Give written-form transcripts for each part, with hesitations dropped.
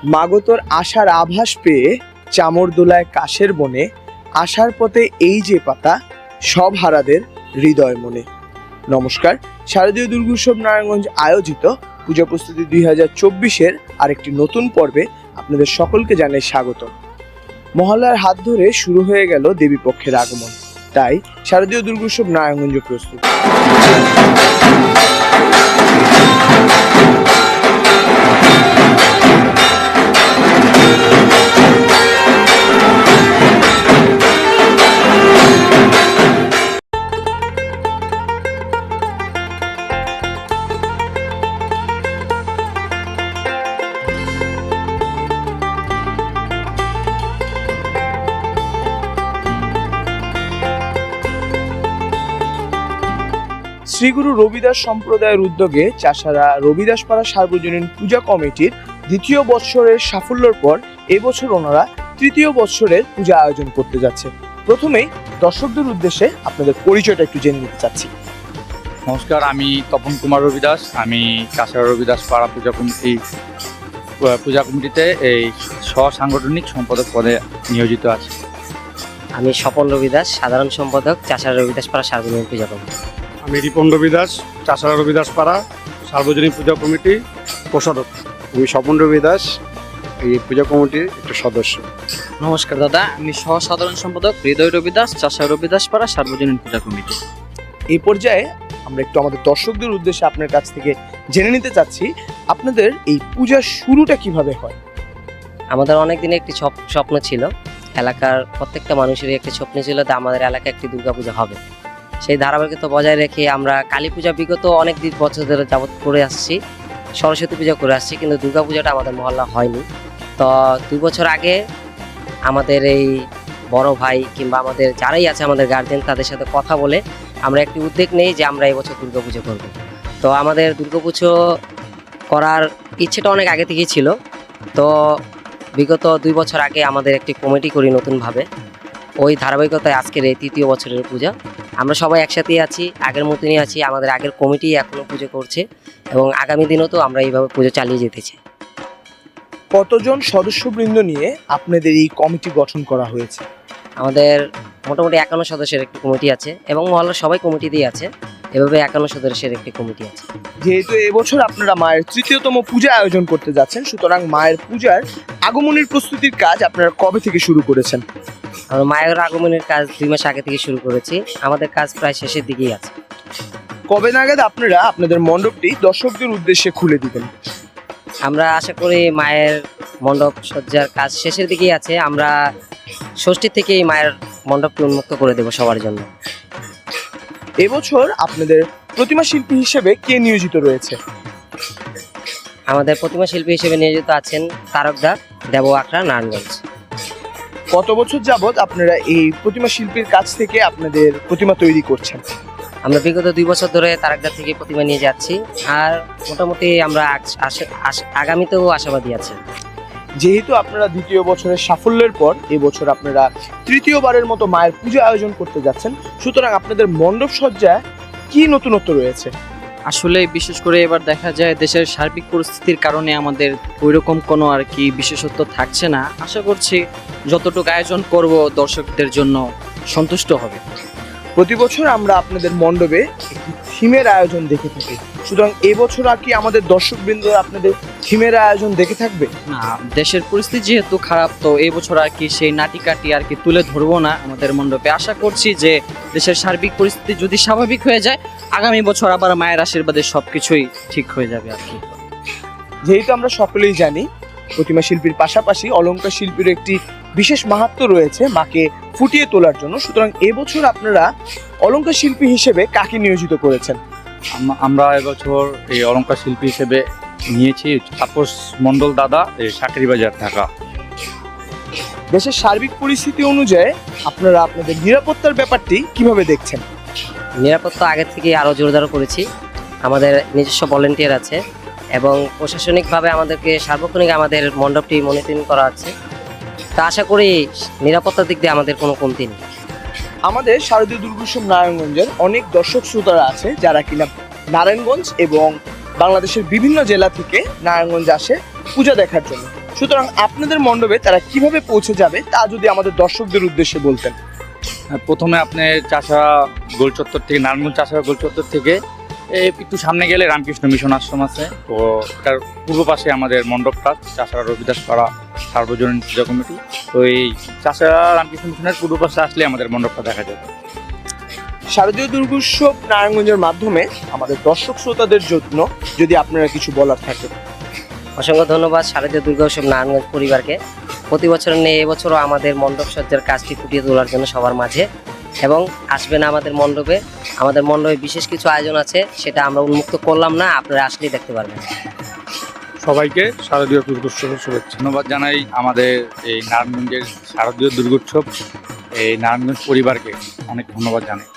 মাগো তোর আশার আভাস পেয়ে চামর দোলায় কাশের বনে, আশার পথে এই যে পাতা, সব হারাদের হৃদয় মনে। নমস্কার, শারদীয় দুর্গোৎসব নারায়ণগঞ্জ আয়োজিত পূজা প্রস্তুতি 2024-এর আরেকটি নতুন পর্বে আপনাদের সকলকে জানাই স্বাগত। মহালয়ার হাত ধরে শুরু হয়ে গেল দেবী পক্ষের আগমন, তাই শারদীয় দুর্গোৎসব নারায়ণগঞ্জ প্রস্তুত। শ্রীগুরু রবিদাস সম্প্রদায়ের উদ্যোগে চাষারা রবিদাসপাড়া সার্বজনীন পূজা কমিটির দ্বিতীয় বৎসরের সাফল্যের পর এবছর ওনারা তৃতীয় বৎসরের পূজা আয়োজন করতে যাচ্ছে। প্রথমেই দর্শকদের উদ্দেশ্যে আপনাদের পরিচয়টা একটু জেনে নিতে চাচ্ছি। নমস্কার, আমি তপন কুমার রবিদাস। আমি চাষারা রবিদাসপাড়া পূজা কমিটিতে এই সাংগঠনিক সম্পাদক পদে নিয়োজিত আছি। আমি স্বপন রবিদাস, সাধারণ সম্পাদক, চাষারা রবিদাসপাড়া সার্বজনীন পূজা কমিটি। আমি রিপন রবিদাস, চাষারা রবিদাসপাড়া সার্বজনীন পূজা কমিটি কোষাধ্যক্ষ। আমি স্বপন রবিদাস, এই পূজা কমিটির একটা সদস্য। নমস্কার দাদা, আমি সহ সাধারণ সম্পাদক হৃদয় রবিদাস, চাষারা রবিদাসপাড়া সার্বজনীন পূজা কমিটি। এই পর্যায়ে আমরা একটু আমাদের দর্শকদের উদ্দেশ্যে আপনার কাছ থেকে জেনে নিতে চাচ্ছি, আপনাদের এই পূজার শুরুটা কিভাবে হয়? আমাদের অনেক দিনে একটি স্বপ্ন ছিল, এলাকার প্রত্যেকটা মানুষেরই একটি স্বপ্ন ছিল যে আমাদের এলাকায় একটি দুর্গাপূজা হবে। সেই ধারাবাহিকতা বজায় রেখে আমরা কালী পূজা বিগত অনেক বছর ধরে যাবত করে আসছি, সরস্বতী পূজা করে আসছি, কিন্তু দুর্গাপূজাটা আমাদের মহল্লা হয়নি। তো 2 বছর আগে আমাদের এই বড় ভাই কিংবা আমাদের যারাই আছে আমাদের গার্জেন, তাদের সাথে কথা বলে আমরা একটি উদ্যোগ নেই যে আমরা এবছর দুর্গাপুজো করব। তো আমাদের দুর্গাপুজো করার ইচ্ছেটা অনেক আগে থেকেই ছিল। তো বিগত 2 বছর আগে আমাদের একটি কমিটি করি নতুনভাবে, ওই ধারাবাহিকতায় আজকের এই তৃতীয় বছরের পূজা। আমরা সবাই একসাথেই আছি, আগের মতনই আছি, আমাদের আগের কমিটি এখনও পুজো করছে এবং আগামী দিনও তো আমরা এইভাবে পুজো চালিয়ে যেতে চাই। কতজন সদস্যবৃন্দ নিয়ে আপনাদের এই কমিটি গঠন করা হয়েছে? আমাদের মোটামুটি 51 সদস্যের একটি কমিটি আছে এবং মহল্লার সবাই কমিটি দিয়ে আছে, এভাবে 51 সদস্যের একটি কমিটি আছে। যেহেতু এবছর আপনারা মায়ের তৃতীয়তম পূজা আয়োজন করতে যাচ্ছেন, সুতরাং মায়ের পূজার আগমনের প্রস্তুতির কাজ আপনারা কবে থেকে শুরু করেছেন? আমরা মায়ের আগমনের কাজ 2 মাস আগে থেকে শুরু করেছি, আমাদের কাজ প্রায় শেষের দিকেই আছে। কবে নাগাদ আপনারা আপনাদের মণ্ডপটি দর্শকদের উদ্দেশ্যে খুলে দিবেন? আমরা আশা করি মায়ের মণ্ডপ সজ্জার কাজ শেষের দিকেই আছে, আমরা ষষ্ঠী থেকেই মায়ের মণ্ডপটি উন্মুক্ত করে দেব সবার জন্য। এবছর আপনাদের প্রতিমা শিল্পী হিসেবে কে নিয়োজিত রয়েছে? আমাদের প্রতিমা শিল্পী হিসেবে নিয়োজিত আছেন তারকদা, দেব আখড়া, নারায়ণগঞ্জ। কত বছর যাবত আপনারা এই প্রতিমা শিল্পীর কাছ থেকে আপনাদের প্রতিমা তৈরি করছেন? আমরা বিগত 2 বছর ধরে তারকদা থেকে প্রতিমা নিয়ে যাচ্ছি, আর মোটামুটি আমরা আগামীতেও আশাবাদী আছি। যেহেতু আপনারা দ্বিতীয় বছরের সাফল্যের পর এবছর আপনারা তৃতীয়বারের মতো মায়ের পূজা আয়োজন করতে যাচ্ছেন, সুতরাং আপনাদের মণ্ডপ সজ্জায় কি নতুনত্ব রয়েছে? আসলে বিশেষ করে এবার দেখা যায় দেশের সার্বিক পরিস্থিতির কারণে আমাদের ওইরকম কোনো আর কি বিশেষত্ব থাকছে না। আশা করছি যতটুকু আয়োজন করব দর্শকদের জন্য সন্তুষ্ট হবে। প্রতি বছর আমরা আপনাদের মণ্ডপে একটি থিমের আয়োজন দেখে থাকি, সুতরাং এবছর আর কি আমাদের দর্শকবৃন্দ আপনাদের থিমের আয়োজন দেখে থাকবে? না, দেশের পরিস্থিতি যেহেতু খারাপ, তো এই বছর আর কি সেই নাটিকাটি আর কি তুলে ধরবো না আমাদের মণ্ডপে। আশা করছি যে দেশের সার্বিক পরিস্থিতি যদি স্বাভাবিক হয়ে যায়, আগামী বছর আবার মায়ের আশীর্বাদে সবকিছুই ঠিক হয়ে যাবে আর কি। যেহেতু আমরা সকলেই জানি প্রতিমা শিল্পীর পাশাপাশি অলংকার শিল্পীর একটি বিশেষ মাহাত্ম্য রয়েছে মাকে ফুটিয়ে তোলার জন্য, সুতরাং এবছর আপনারা অলংকার শিল্পী হিসেবে কাকে নিয়োজিত করেছেন? আমরা এবছর এই অলংকার শিল্পী হিসেবে নিয়েছি তাপস মণ্ডল দাদা, এই সাকরিবাজার ঢাকা। দেশের সার্বিক পরিস্থিতি অনুযায়ী আপনারা আপনাদের নিরাপত্তার ব্যাপারটি কিভাবে দেখছেন? নিরাপত্তা আগের থেকে আরও জোরদার করেছি, আমাদের নিজস্ব ভলেন্টিয়ার আছে এবং প্রশাসনিকভাবে আমাদেরকে সার্বক্ষণিক আমাদের মণ্ডপটি মনিটরিং করা আছে। তা আশা করি নিরাপত্তার দিক দিয়ে আমাদের কোনো কমতি নেই। আমাদের শারদীয় দুর্গোৎসব নারায়ণগঞ্জের অনেক দর্শক শ্রোতারা আছে যারা কিনা নারায়ণগঞ্জ এবং বাংলাদেশের বিভিন্ন জেলা থেকে নারায়ণগঞ্জ আসে পূজা দেখার জন্য। সুতরাং আপনাদের মণ্ডপে তারা কিভাবে পৌঁছে যাবে তা যদি আমাদের দর্শকদের উদ্দেশ্যে বলতেন। প্রথমে আপনি চাষারা গোল চত্বর থেকে, নারায়ণগঞ্জ চাষারা গোল চত্বর থেকে একটু সামনে গেলে রামকৃষ্ণ মিশন আশ্রম আছে, তো তার পূর্ব পাশে আমাদের মণ্ডপটা চাষারা রবিদাস পাড়া সার্বজনীন পূজা কমিটি। তো এই চাষারা রামকৃষ্ণ মিশনের পূর্ব পাশে আসলে আমাদের মণ্ডপটা দেখা যাবে। শারদীয় দুর্গোৎসব নারায়ণগঞ্জের মাধ্যমে আমাদের দর্শক শ্রোতাদের জন্য যদি আপনারা কিছু বলার থাকে। অসংখ্য ধন্যবাদ শারদীয় দুর্গোৎসব নারায়ণগঞ্জ পরিবারকে। প্রতি বছরের নিয়ে এবছরও আমাদের মণ্ডপ সজ্জার কাজটি ফুটিয়ে তোলার জন্য সবার মাঝে, এবং আসবেন আমাদের মণ্ডপে। আমাদের মণ্ডপে বিশেষ কিছু আয়োজন আছে, সেটা আমরা উন্মুক্ত করলাম না, আপনারা আসলেই দেখতে পারবেন। সবাইকে শারদীয় দুর্গোৎসবের শুভেচ্ছা। ধন্যবাদ জানাই আমাদের এই নারায়ণগঞ্জের শারদীয় দুর্গোৎসব এই নারায়ণগঞ্জ পরিবারকে অনেক ধন্যবাদ জানাই।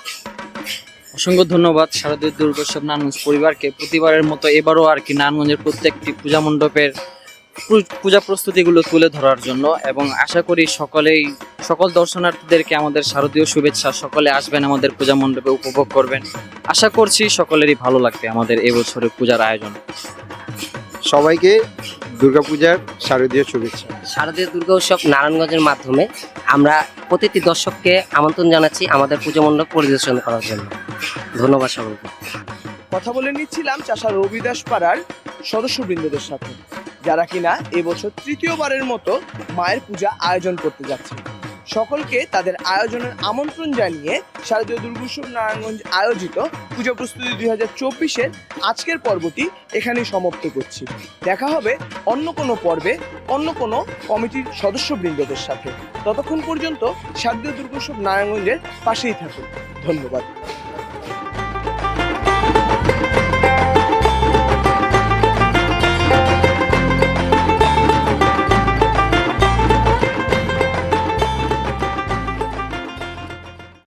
অসংখ্য ধন্যবাদ শারদীয় দুর্গোৎসব নারায়ণগঞ্জ পরিবারকে। প্রতিবারের মতো এবারও আর কি নারায়ণগঞ্জের প্রত্যেকটি পূজা মণ্ডপের পূজা প্রস্তুতিগুলো তুলে ধরার জন্য, এবং আশা করি সকল দর্শনার্থীদেরকে আমাদের শারদীয় শুভেচ্ছা। সকলে আসবেন আমাদের পূজা মণ্ডপে, উপভোগ করবেন। আশা করছি সকলেরই ভালো লাগবে আমাদের এবছরের পূজার আয়োজন। সবাইকে দুর্গাপূজার শারদীয় শুভেচ্ছা। শারদীয় দুর্গোৎসব নারায়ণগঞ্জের মাধ্যমে আমরা প্রতিটি দর্শককে আমন্ত্রণ জানাচ্ছি আমাদের পুজো মণ্ডপ পরিদর্শন করার জন্য। ধন্যবাদ সকলকে। কথা বলে নিচ্ছিলাম চাষার রবিদাস পাড়ার সদস্যবৃন্দদের সাথে, যারা কিনা এবছর তৃতীয়বারের মতো মায়ের পূজা আয়োজন করতে যাচ্ছে। সকলকে তাদের আয়োজনের আমন্ত্রণ জানিয়ে শারদীয় দুর্গোৎসব নারায়ণগঞ্জ আয়োজিত পূজা প্রস্তুতি 2024-এর আজকের পর্বটি এখানেই সমাপ্ত করছি। দেখা হবে অন্য কোনো পর্বে অন্য কোনো কমিটির সদস্যবৃন্দদের সাথে। ততক্ষণ পর্যন্ত শারদীয় দুর্গোৎসব নারায়ণগঞ্জের পাশেই থাকুন। ধন্যবাদ।